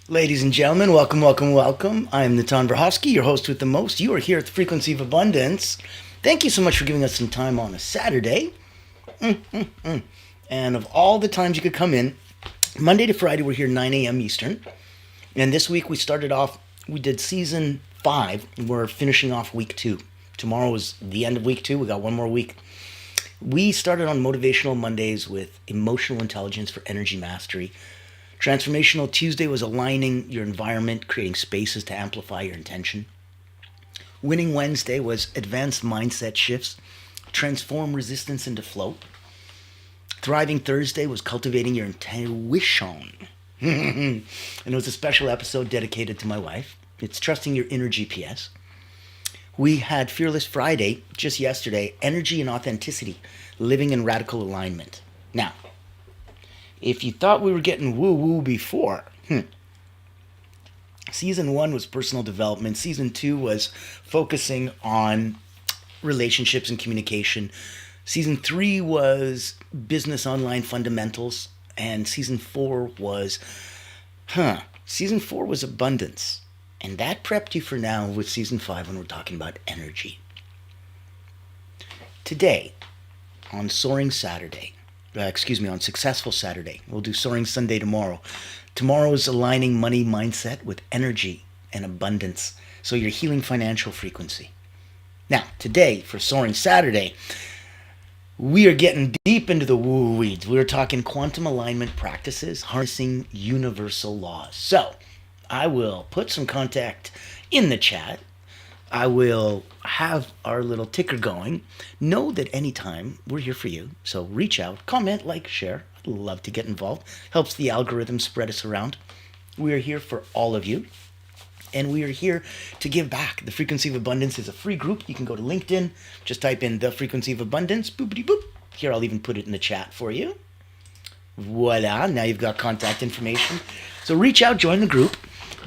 Ladies and gentlemen, welcome, welcome, welcome. I'm Natan, your host with the most. You are here at the Frequency of Abundance. Thank you so much for giving us some time on a Saturday. And of all the times you could come in, Monday to Friday, we're here 9 a.m. Eastern. And this week we did season 5, and we're finishing off week 2. Tomorrow is the end of week 2. We got one more week. We started on Motivational Mondays with emotional intelligence for energy mastery. Transformational Tuesday was aligning your environment, creating spaces to amplify your intention. Winning Wednesday was advanced mindset shifts, transform resistance into flow. Thriving Thursday was cultivating your intuition. And it was a special episode dedicated to my wife. It's trusting your inner GPS. We had Fearless Friday just yesterday, energy and authenticity, living in radical alignment. Now, if you thought we were getting woo-woo before, Season 1 was personal development. Season 2 was focusing on relationships and communication. Season 3 was business online fundamentals. And Season 4 was abundance. And that prepped you for now with Season 5 when we're talking about energy. Today, on Soaring Saturday, on Successful Saturday. We'll do Soaring Sunday tomorrow. Tomorrow is aligning money mindset with energy and abundance. So you're healing financial frequency. Now, today, for Soaring Saturday, we are getting deep into the woo weeds. We're talking quantum alignment practices, harnessing universal laws. So, I will put some contact in the chat. I will have our little ticker going. Know that anytime we're here for you. So reach out, comment, like, share. I'd love to get involved. Helps the algorithm spread us around. We are here for all of you. And we are here to give back. The Frequency of Abundance is a free group. You can go to LinkedIn. Just type in The Frequency of Abundance. Boopity boop. Here, I'll even put it in the chat for you. Voila. Now you've got contact information. So reach out, join the group.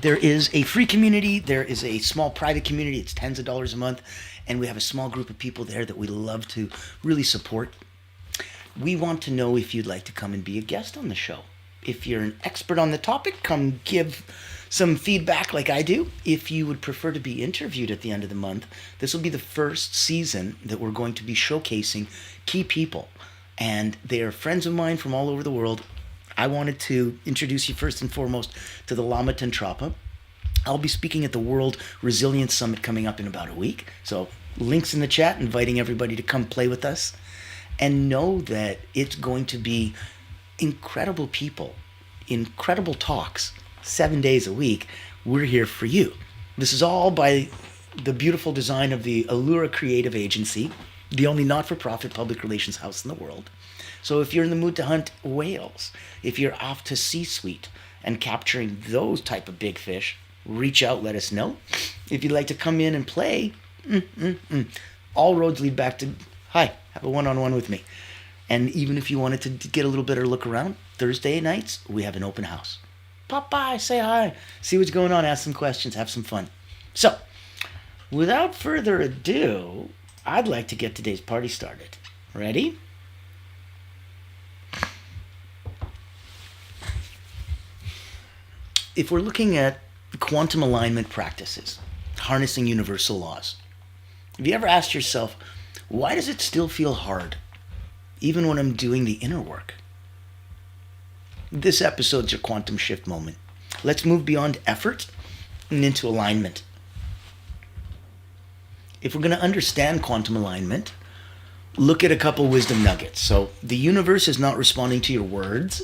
There is a free community. There is a small private community. It's tens of dollars a month. And we have a small group of people there that we love to really support. We want to know if you'd like to come and be a guest on the show. If you're an expert on the topic, come give some feedback like I do. If you would prefer to be interviewed at the end of the month, this will be the first season that we're going to be showcasing key people. And they are friends of mine from all over the world. I wanted to introduce you first and foremost to the Lama Tantrapa. I'll be speaking at the World Resilience Summit coming up in about a week. So links in the chat, inviting everybody to come play with us. And know that it's going to be incredible people, incredible talks, 7 days a week. We're here for you. This is all by the beautiful design of the Allura Creative Agency, the only not-for-profit public relations house in the world. So if you're in the mood to hunt whales, if you're off to C-suite and capturing those type of big fish, reach out, let us know. If you'd like to come in and play, all roads lead back to, have a one-on-one with me. And even if you wanted to get a little better look around, Thursday nights, we have an open house. Pop by, say hi, see what's going on, ask some questions, have some fun. So, without further ado, I'd like to get today's party started. Ready? If we're looking at quantum alignment practices, harnessing universal laws, have you ever asked yourself, why does it still feel hard, even when I'm doing the inner work? This episode's your quantum shift moment. Let's move beyond effort and into alignment. If we're going to understand quantum alignment, look at a couple wisdom nuggets. So the universe is not responding to your words,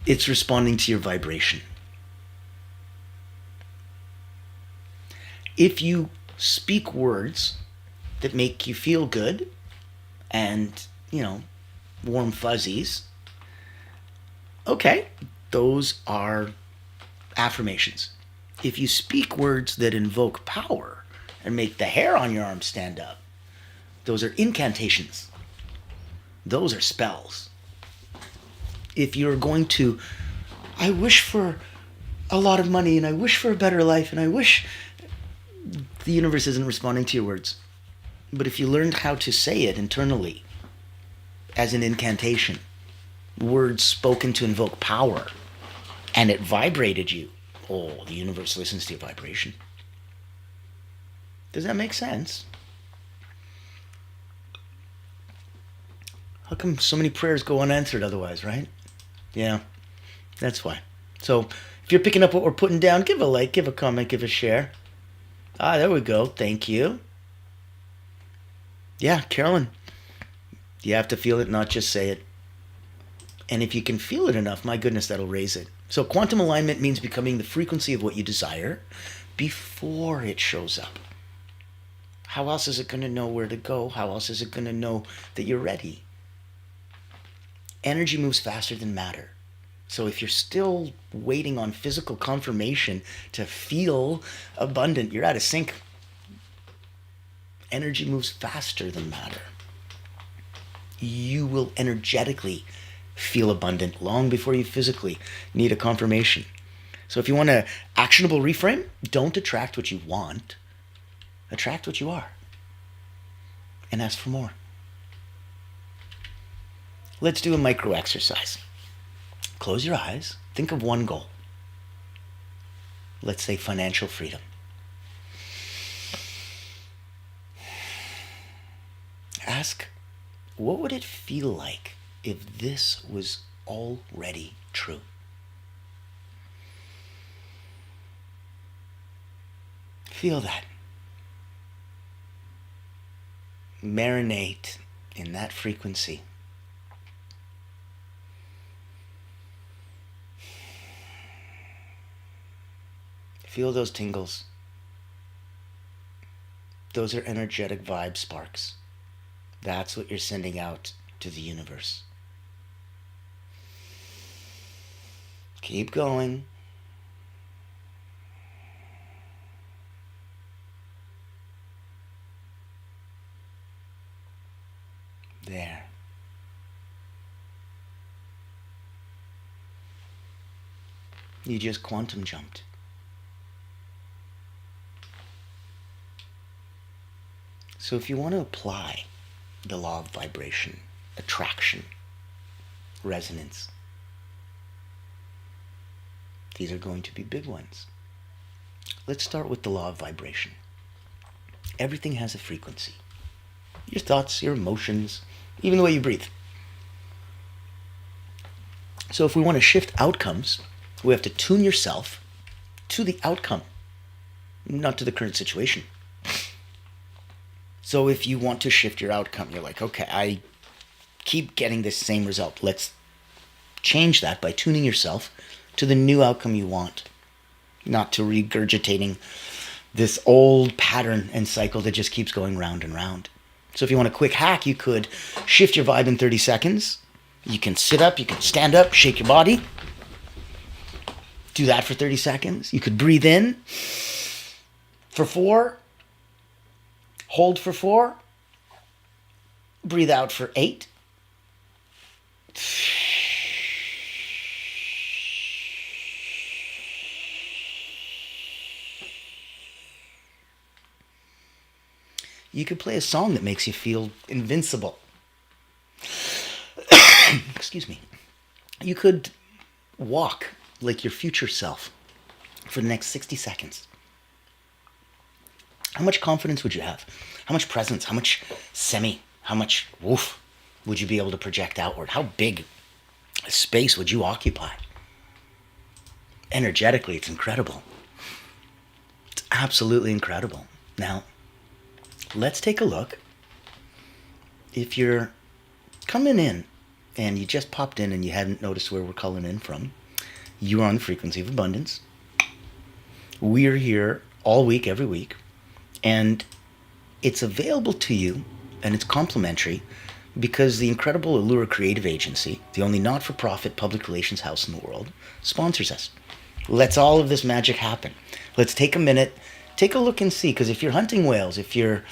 it's responding to your vibration. If you speak words that make you feel good and, warm fuzzies, okay, those are affirmations. If you speak words that invoke power and make the hair on your arm stand up, those are incantations. Those are spells. If you're going to, I wish for a lot of money and I wish for a better life and I wish, the universe isn't responding to your words. But if you learned how to say it internally as an incantation, words spoken to invoke power, and it vibrated you, Oh, the universe listens to your vibration. Does that make sense? How come so many prayers go unanswered otherwise, right? Yeah, that's why. So if you're picking up what we're putting down, give a like, give a comment, give a share. Ah, there we go. Thank you. Yeah, Carolyn, you have to feel it, not just say it. And if you can feel it enough, my goodness, that'll raise it. So quantum alignment means becoming the frequency of what you desire before it shows up. How else is it going to know where to go? How else is it going to know that you're ready? Energy moves faster than matter. So if you're still waiting on physical confirmation to feel abundant, you're out of sync. Energy moves faster than matter. You will energetically feel abundant long before you physically need a confirmation. So if you want an actionable reframe, don't attract what you want. Attract what you are. And ask for more. Let's do a micro exercise. Close your eyes. Think of one goal. Let's say financial freedom. Ask, what would it feel like if this was already true? Feel that. Marinate in that frequency. Feel those tingles. Those are energetic vibe sparks. That's what you're sending out to the universe. Keep going. There. You just quantum jumped. So if you want to apply the law of vibration, attraction, resonance, these are going to be big ones. Let's start with the law of vibration. Everything has a frequency. Your thoughts, your emotions, even the way you breathe. So if we want to shift outcomes, we have to tune yourself to the outcome, not to the current situation. So if you want to shift your outcome, you're like, okay, I keep getting this same result. Let's change that by tuning yourself to the new outcome you want, not to regurgitating this old pattern and cycle that just keeps going round and round. So if you want a quick hack, you could shift your vibe in 30 seconds. You can sit up, you can stand up, shake your body. Do that for 30 seconds. You could breathe in for 4. Hold for 4. Breathe out for 8. You could play a song that makes you feel invincible. Excuse me. You could walk like your future self for the next 60 seconds. How much confidence would you have? How much presence? How much how much woof would you be able to project outward? How big a space would you occupy? Energetically, it's incredible. It's absolutely incredible. Now, let's take a look. If you're coming in and you just popped in and you hadn't noticed where we're calling in from, you are on the frequency of abundance. We're here all week, every week. And it's available to you, and it's complimentary, because the incredible Allure Creative Agency, the only not-for-profit public relations house in the world, sponsors us. Lets all of this magic happen. Let's take a minute, take a look and see, because if you're hunting whales, if you're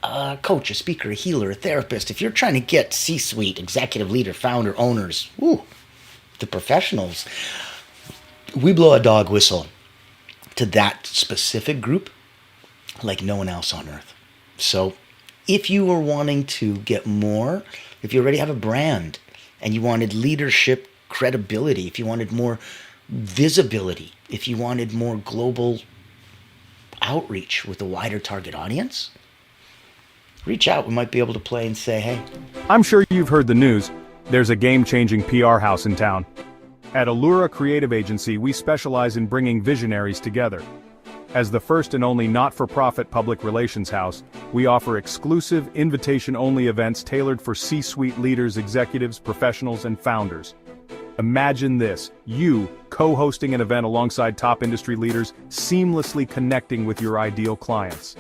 a coach, a speaker, a healer, a therapist, if you're trying to get C-suite, executive leader, founder, owners, the professionals, we blow a dog whistle to that specific group like no one else on earth. So if you were wanting to get more, if you already have a brand and you wanted leadership credibility, if you wanted more visibility, if you wanted more global outreach with a wider target audience, reach out. We might be able to play and say, hey. I'm sure you've heard the news. There's a game-changing PR house in town. At Allura Creative Agency, we specialize in bringing visionaries together. As the first and only not-for-profit public relations house, we offer exclusive, invitation-only events tailored for C-suite leaders, executives, professionals, and founders. Imagine this, you co-hosting an event alongside top industry leaders, seamlessly connecting with your ideal clients.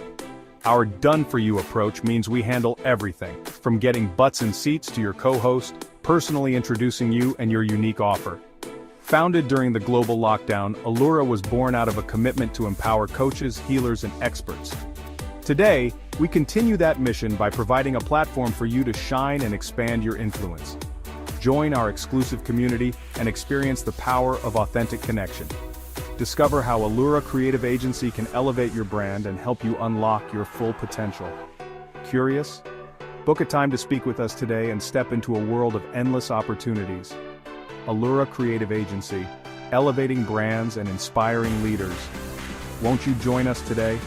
Our done-for-you approach means we handle everything, from getting butts in seats to your co-host, personally introducing you and your unique offer. Founded during the global lockdown, Allura was born out of a commitment to empower coaches, healers, and experts. Today, we continue that mission by providing a platform for you to shine and expand your influence. Join our exclusive community and experience the power of authentic connection. Discover how Allura Creative Agency can elevate your brand and help you unlock your full potential. Curious? Book a time to speak with us today and step into a world of endless opportunities. Allura Creative Agency, elevating brands and inspiring leaders. Won't you join us today?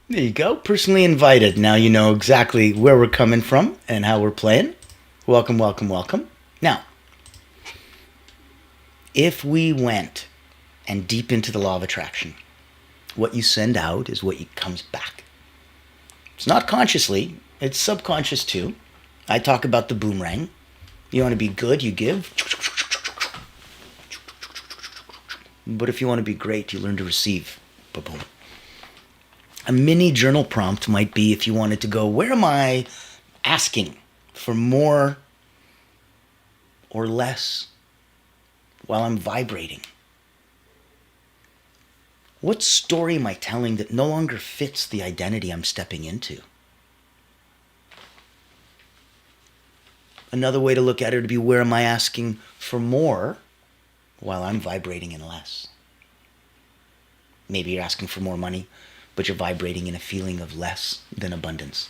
There you go. Personally invited. Now you know exactly where we're coming from and how we're playing. Welcome, welcome, welcome. Now, if we went and deep into the law of attraction, what you send out is what comes back. It's not consciously, it's subconscious too. I talk about the boomerang. You want to be good, you give. But if you want to be great, you learn to receive. Ba-boom. A mini journal prompt might be, if you wanted to go, where am I asking for more or less while I'm vibrating? What story am I telling that no longer fits the identity I'm stepping into? Another way to look at it would be, where am I asking for more while I'm vibrating in less? Maybe you're asking for more money, but you're vibrating in a feeling of less than abundance.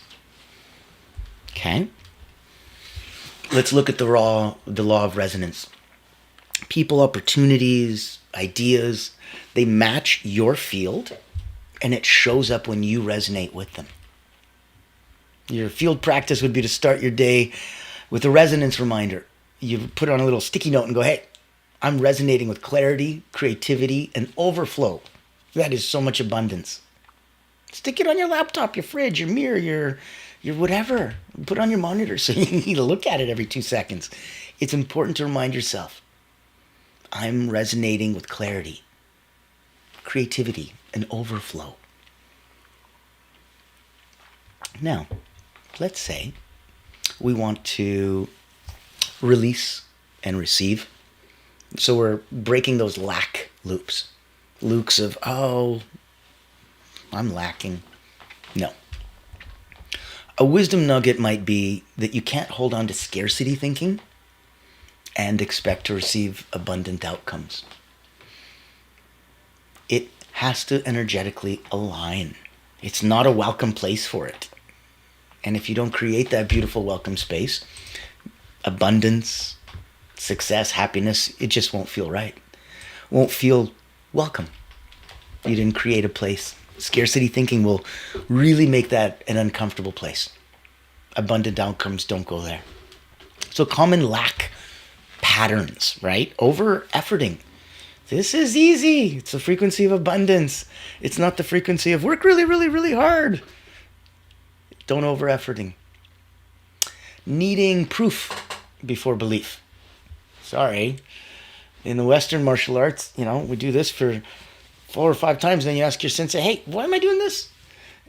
Okay? Let's look at the law of resonance. People, opportunities, ideas, they match your field, and it shows up when you resonate with them. Your field practice would be to start your day with a resonance reminder. You put it on a little sticky note and go, hey, I'm resonating with clarity, creativity, and overflow. That is so much abundance. Stick it on your laptop, your fridge, your mirror, your whatever. Put it on your monitor so you need to look at it every 2 seconds. It's important to remind yourself, I'm resonating with clarity, creativity, and overflow. Now, let's say we want to release and receive. So we're breaking those lack loops. Loops of, oh, I'm lacking. No. A wisdom nugget might be that you can't hold on to scarcity thinking and expect to receive abundant outcomes. It has to energetically align. It's not a welcome place for it. And if you don't create that beautiful welcome space, abundance, success, happiness, it just won't feel right. Won't feel welcome. You didn't create a place. Scarcity thinking will really make that an uncomfortable place. Abundant outcomes don't go there. So common lack patterns, right? Over-efforting. This is easy. It's the frequency of abundance. It's not the frequency of work really, really, really hard. Don't over-efforting. Needing proof before belief. Sorry. In the Western martial arts, we do this for 4 or 5 times, then you ask your sensei, hey, why am I doing this?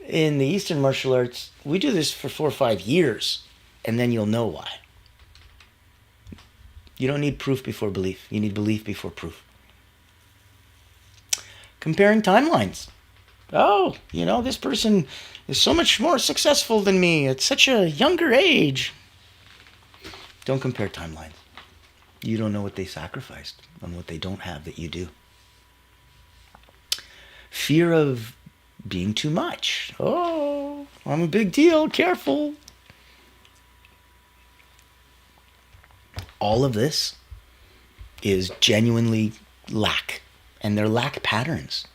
In the Eastern martial arts, we do this for 4 or 5 years, and then you'll know why. You don't need proof before belief. You need belief before proof. Comparing timelines. Oh, this person is so much more successful than me at such a younger age. Don't compare timelines. You don't know what they sacrificed and what they don't have that you do. Fear of being too much. Oh, I'm a big deal. Careful. all of this is genuinely lack, and they're lack patterns.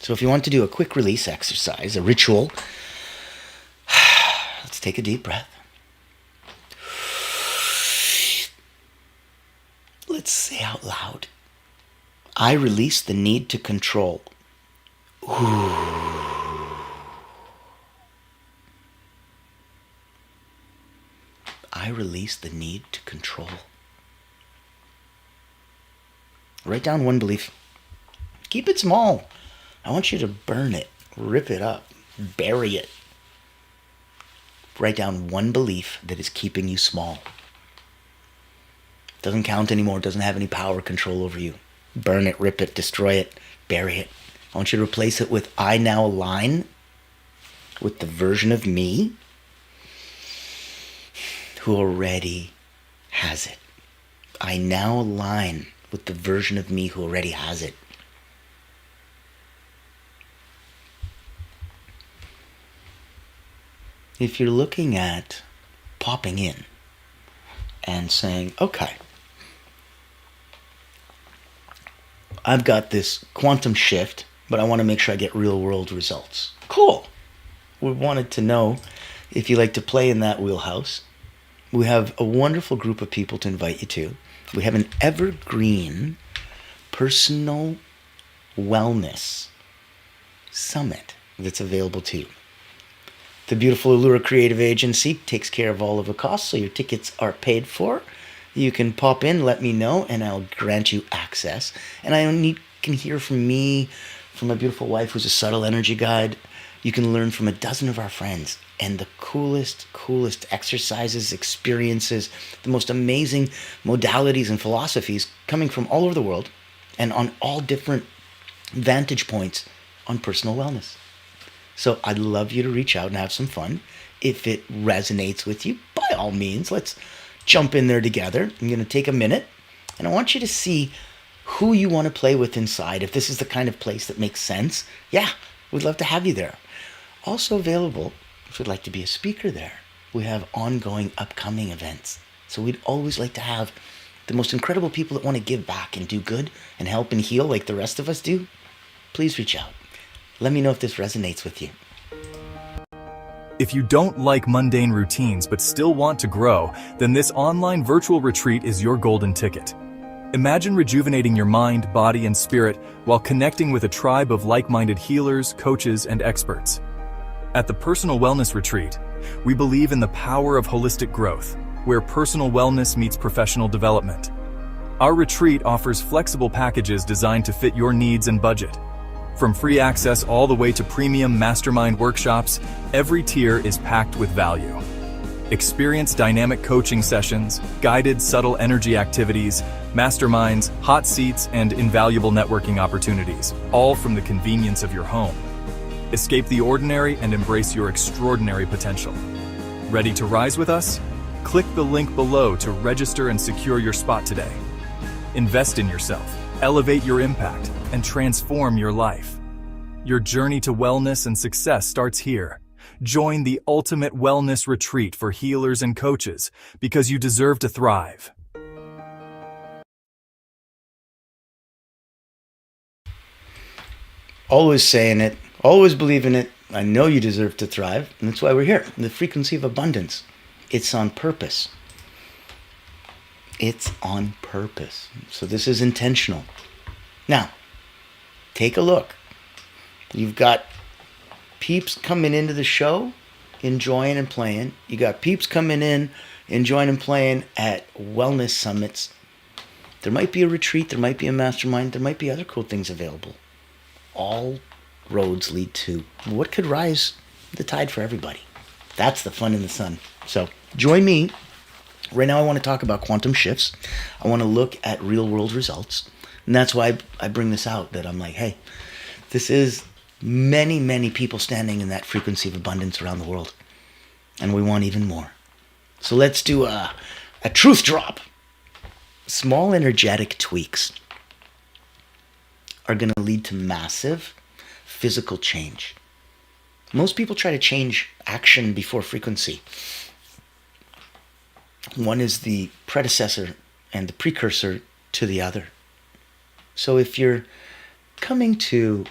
So if you want to do a quick release exercise, a ritual, let's take a deep breath. Let's say out loud, I release the need to control. I release the need to control. Write down one belief. Keep it small. I want you to burn it, rip it up, bury it. Write down one belief that is keeping you small. Doesn't count anymore, doesn't have any power or control over you. Burn it, rip it, destroy it, bury it. I want you to replace it with I now align with the version of me who already has it. I now align with the version of me who already has it. If you're looking at popping in and saying, okay, I've got this quantum shift, but I want to make sure I get real world results. Cool. We wanted to know if you like to play in that wheelhouse. We have a wonderful group of people to invite you to. We have an evergreen personal wellness summit that's available to you. The beautiful Allura Creative Agency takes care of all of the costs, so your tickets are paid for. You can pop in, let me know, and I'll grant you access. And can hear from me, from my beautiful wife, who's a subtle energy guide. You can learn from a dozen of our friends, and the coolest exercises, experiences, the most amazing modalities and philosophies coming from all over the world and on all different vantage points on personal wellness. So I'd love you to reach out and have some fun. If it resonates with you, by all means, let's jump in there together. I'm going to take a minute, and I want you to see who you want to play with inside. If this is the kind of place that makes sense, yeah, we'd love to have you there. Also available, if you'd like to be a speaker there, we have ongoing upcoming events. So we'd always like to have the most incredible people that want to give back and do good and help and heal like the rest of us do. Please reach out. Let me know if this resonates with you. If you don't like mundane routines but still want to grow, then this online virtual retreat is your golden ticket. Imagine rejuvenating your mind, body, and spirit while connecting with a tribe of like-minded healers, coaches, and experts. At the Personal Wellness Retreat, we believe in the power of holistic growth, where personal wellness meets professional development. Our retreat offers flexible packages designed to fit your needs and budget. From free access all the way to premium mastermind workshops, every tier is packed with value. Experience dynamic coaching sessions, guided subtle energy activities, masterminds, hot seats, and invaluable networking opportunities, all from the convenience of your home. Escape the ordinary and embrace your extraordinary potential. Ready to rise with us? Click the link below to register and secure your spot today. Invest in yourself, elevate your impact, and transform your life. Your journey to wellness and success starts here. Join the ultimate wellness retreat for healers and coaches because you deserve to thrive. Always saying it, always believing it. I know you deserve to thrive, and that's why we're here. The frequency of abundance. It's on purpose. It's on purpose. So this is intentional. Now, take a look. You've got peeps coming into the show, enjoying and playing. You got peeps coming in, enjoying and playing at wellness summits. There might be a retreat, there might be a mastermind, there might be other cool things available. All roads lead to what could rise the tide for everybody. That's the fun in the sun. So join me. Right now I want to talk about quantum shifts. I want to look at real world results. And that's why I bring this out, that I'm like, hey, this is many people standing in that frequency of abundance around the world. And we want even more. So let's do a truth drop. Small energetic tweaks are going to lead to massive physical change. Most people try to change action before frequency. One is the predecessor and the precursor to the other. So if you're coming to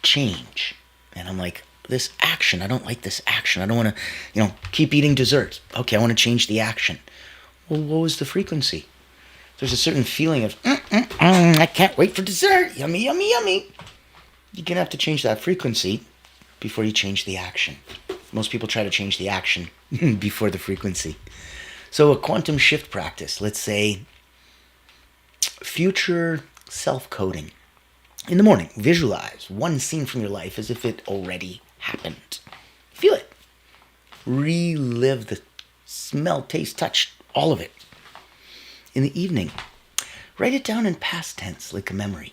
change, and I'm like, this action, I don't like this action. I don't want to, keep eating desserts. Okay, I want to change the action. Well, what was the frequency? There's a certain feeling of, I can't wait for dessert. Yummy, yummy, yummy. You're going to have to change that frequency before you change the action. Most people try to change the action before the frequency. So a quantum shift practice, let's say future self-coding. In the morning, visualize one scene from your life as if it already happened. Feel it. Relive the smell, taste, touch, all of it. In the evening, write it down in past tense like a memory.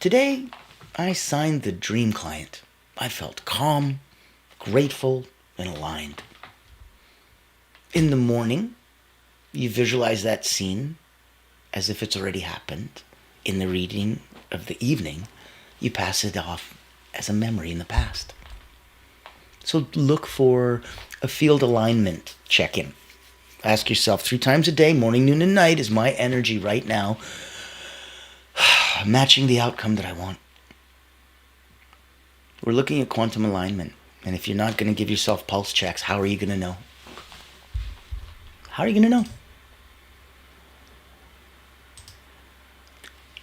Today, I signed the dream client. I felt calm, grateful, and aligned. In the morning, you visualize that scene as if it's already happened. In the reading of the evening, you pass it off as a memory in the past. So look for a field alignment check-in. Ask yourself 3 times a day, morning, noon, and night, is my energy right now matching the outcome that I want? We're looking at quantum alignment. And if you're not going to give yourself pulse checks, how are you going to know? How are you going to know?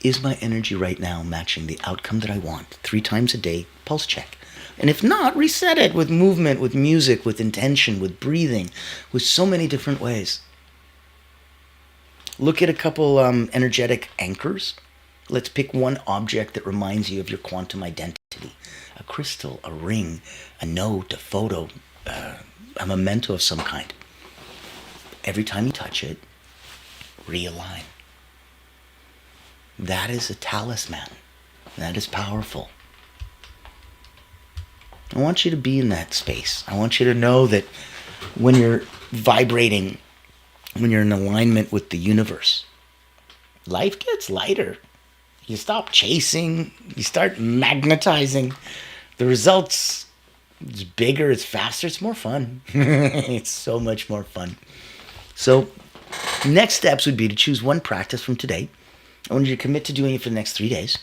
Is my energy right now matching the outcome that I want? 3 times a day, pulse check. And if not, reset it with movement, with music, with intention, with breathing, with so many different ways. Look at a couple energetic anchors. Let's pick one object that reminds you of your quantum identity. A crystal, a ring, a note, a photo, a memento of some kind. Every time you touch it, realign. That is a talisman. That is powerful. I want you to be in that space. I want you to know that when you're vibrating, when you're in alignment with the universe, life gets lighter. You stop chasing. You start magnetizing. The results, it's bigger, it's faster, it's more fun. It's so much more fun. So next steps would be to choose one practice from today. I want you to commit to doing it for the next 3 days.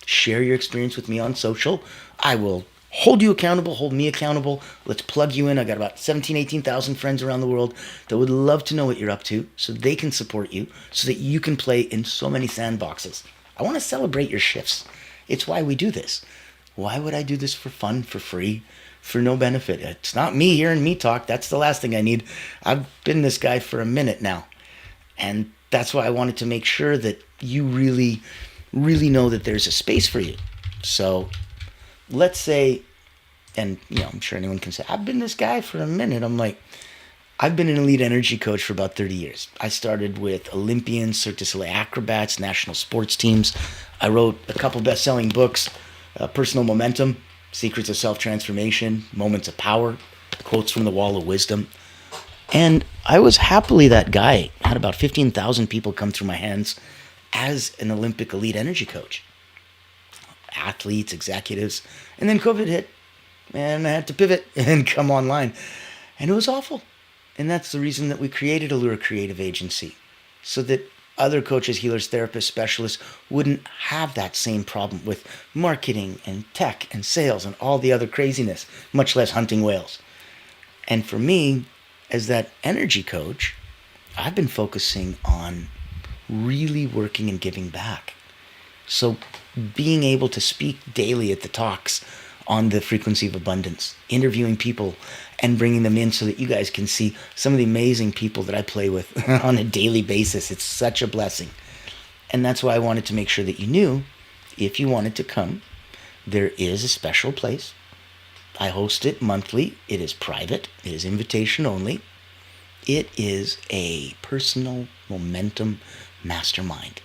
Share your experience with me on social. I will hold you accountable, hold me accountable. Let's plug you in. I got about 17, 18,000 friends around the world that would love to know what you're up to so they can support you, so that you can play in so many sandboxes. I want to celebrate your shifts. It's why we do this. Why would I do this for fun, for free, for no benefit? It's not me hearing me talk. That's the last thing I need. I've been this guy for a minute now. And that's why I wanted to make sure that you really, really know that there's a space for you. So let's say, and I'm sure anyone can say, I've been this guy for a minute. I'm like, I've been an elite energy coach for about 30 years. I started with Olympians, Cirque du Soleil acrobats, national sports teams. I wrote a couple best-selling books, Personal Momentum, Secrets of Self-Transformation, Moments of Power, Quotes from the Wall of Wisdom. And I was happily that guy. I had about 15,000 people come through my hands as an Olympic elite energy coach. Athletes, executives. And then COVID hit, and I had to pivot and come online. And it was awful. And that's the reason that we created Allura Creative Agency, so that other coaches, healers, therapists, specialists wouldn't have that same problem with marketing and tech and sales and all the other craziness, much less hunting whales. And for me, as that energy coach, I've been focusing on really working and giving back. So being able to speak daily at the talks on the frequency of abundance, interviewing people and bringing them in so that you guys can see some of the amazing people that I play with on a daily basis. It's such a blessing. And that's why I wanted to make sure that you knew, if you wanted to come, there is a special place. I host it monthly. It is private. It is invitation only. It is a personal momentum mastermind.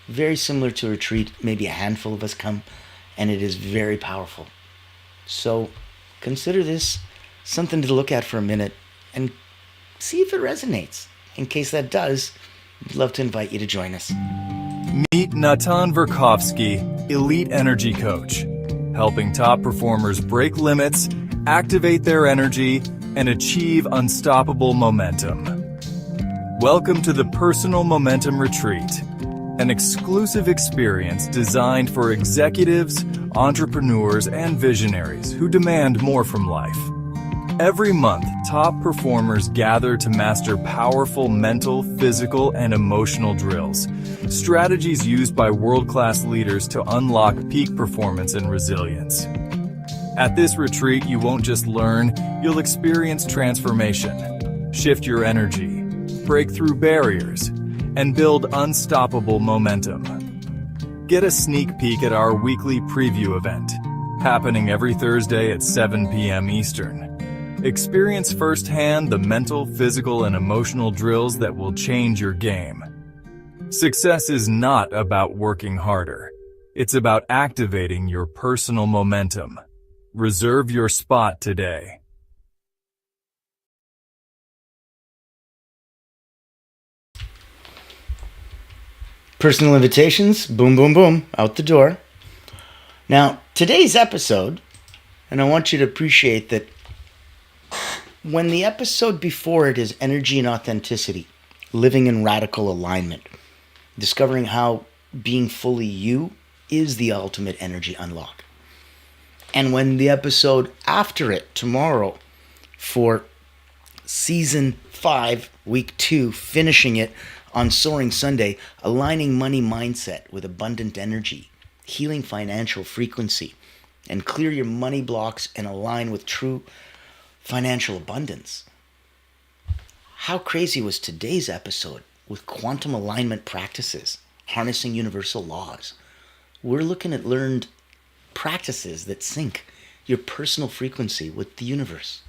Very similar to a retreat. Maybe a handful of us come, and it is very powerful. So consider this something to look at for a minute and see if it resonates. In case that does, I'd love to invite you to join us. Meet Natan Verkovsky, Elite Energy Coach, helping top performers break limits, activate their energy, and achieve unstoppable momentum. Welcome to the Personal Momentum Retreat, an exclusive experience designed for executives, entrepreneurs, and visionaries who demand more from life. Every month, top performers gather to master powerful mental, physical, and emotional drills, strategies used by world-class leaders to unlock peak performance and resilience. At this retreat, you won't just learn, you'll experience transformation, shift your energy, break through barriers, and build unstoppable momentum. Get a sneak peek at our weekly preview event, happening every Thursday at 7 p.m. Eastern. Experience firsthand the mental, physical, and emotional drills that will change your game. Success is not about working harder. It's about activating your personal momentum. Reserve your spot today. Personal invitations, boom, boom, boom, out the door. Now, today's episode, and I want you to appreciate that when the episode before it is energy and authenticity, living in radical alignment, discovering how being fully you is the ultimate energy unlock. And when the episode after it, tomorrow, for season 5, week 2, finishing it on Soaring Sunday, aligning money mindset with abundant energy, healing financial frequency, and clear your money blocks and align with true financial abundance. How crazy was today's episode with quantum alignment practices, harnessing universal laws? We're looking at learned practices that sync your personal frequency with the universe.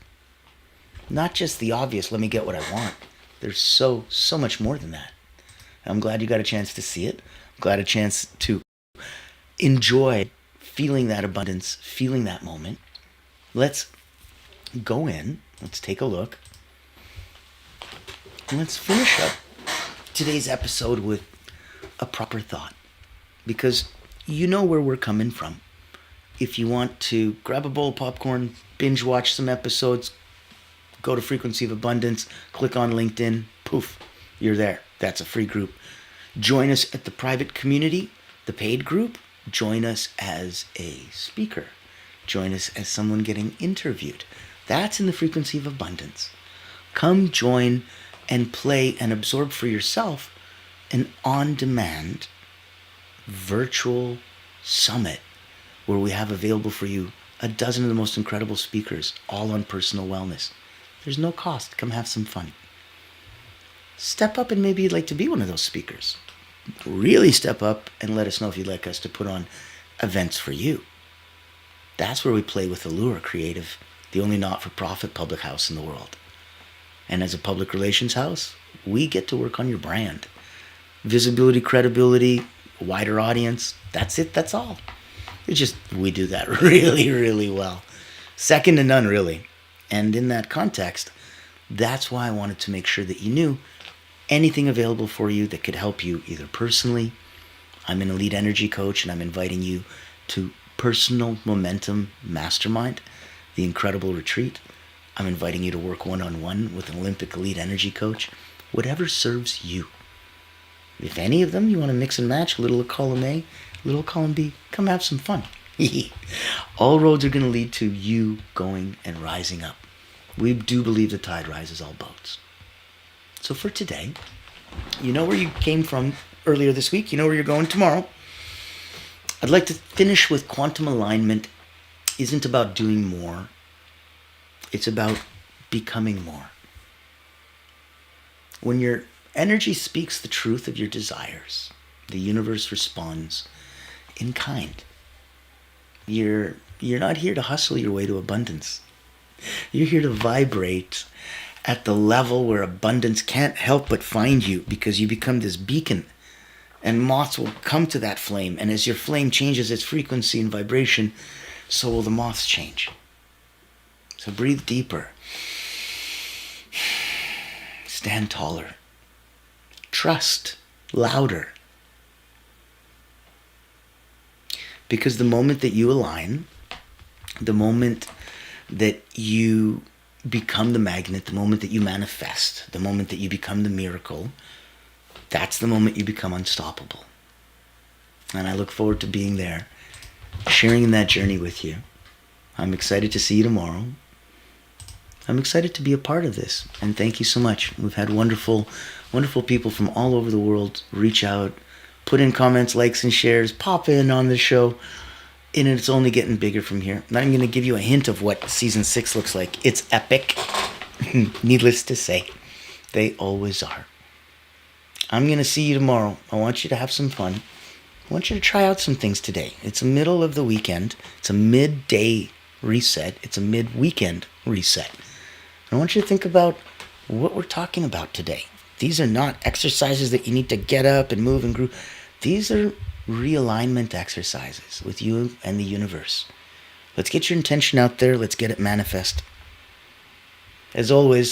Not just the obvious, let me get what I want. There's so much more than that. I'm glad you got a chance to see it. I'm glad a chance to enjoy feeling that abundance, feeling that moment. Let's go in. Let's take a look. And let's finish up today's episode with a proper thought. Because you know where we're coming from. If you want to grab a bowl of popcorn, binge watch some episodes, go to Frequency of Abundance, click on LinkedIn, poof, you're there. That's a free group. Join us at the private community, the paid group. Join us as a speaker. Join us as someone getting interviewed. That's in the Frequency of Abundance. Come join and play and absorb for yourself an on-demand virtual summit where we have available for you a dozen of the most incredible speakers, all on personal wellness. There's no cost. Come have some fun. Step up and maybe you'd like to be one of those speakers. Really step up and let us know if you'd like us to put on events for you. That's where we play with Allura Creative, the only not-for-profit public house in the world. And as a public relations house, we get to work on your brand. Visibility, credibility, wider audience, that's it, that's all. It's just, we do that really, really well. Second to none, really. And in that context, that's why I wanted to make sure that you knew anything available for you that could help you either personally. I'm an elite energy coach and I'm inviting you to Personal Momentum Mastermind, the incredible retreat. I'm inviting you to work one-on-one with an Olympic elite energy coach, whatever serves you. If any of them you want to mix and match, a little of column A, a little column B, come have some fun. All roads are going to lead to you going and rising up. We do believe the tide rises all boats. So for today, you know where you came from earlier this week. You know where you're going tomorrow. I'd like to finish with quantum alignment isn't about doing more. It's about becoming more. When your energy speaks the truth of your desires, the universe responds in kind. You're not here to hustle your way to abundance. You're here to vibrate at the level where abundance can't help but find you, because you become this beacon and moths will come to that flame. And as your flame changes its frequency and vibration, so will the moths change. So breathe deeper. Stand taller. Trust louder. Because the moment that you align, the moment that you become the magnet, the moment that you manifest, the moment that you become the miracle, that's the moment you become unstoppable. And I look forward to being there, sharing in that journey with you. I'm excited to see you tomorrow. I'm excited to be a part of this, and thank you so much. We've had wonderful, wonderful people from all over the world reach out, put in comments, likes, and shares, pop in on the show, and it's only getting bigger from here. And I'm going to give you a hint of what season 6 looks like. It's epic, needless to say. They always are. I'm going to see you tomorrow. I want you to have some fun. I want you to try out some things today. It's the middle of the weekend. It's a midday reset. It's a mid-weekend reset. I want you to think about what we're talking about today. These are not exercises that you need to get up and move and groove. These are realignment exercises with you and the universe. Let's get your intention out there. Let's get it manifest. As always,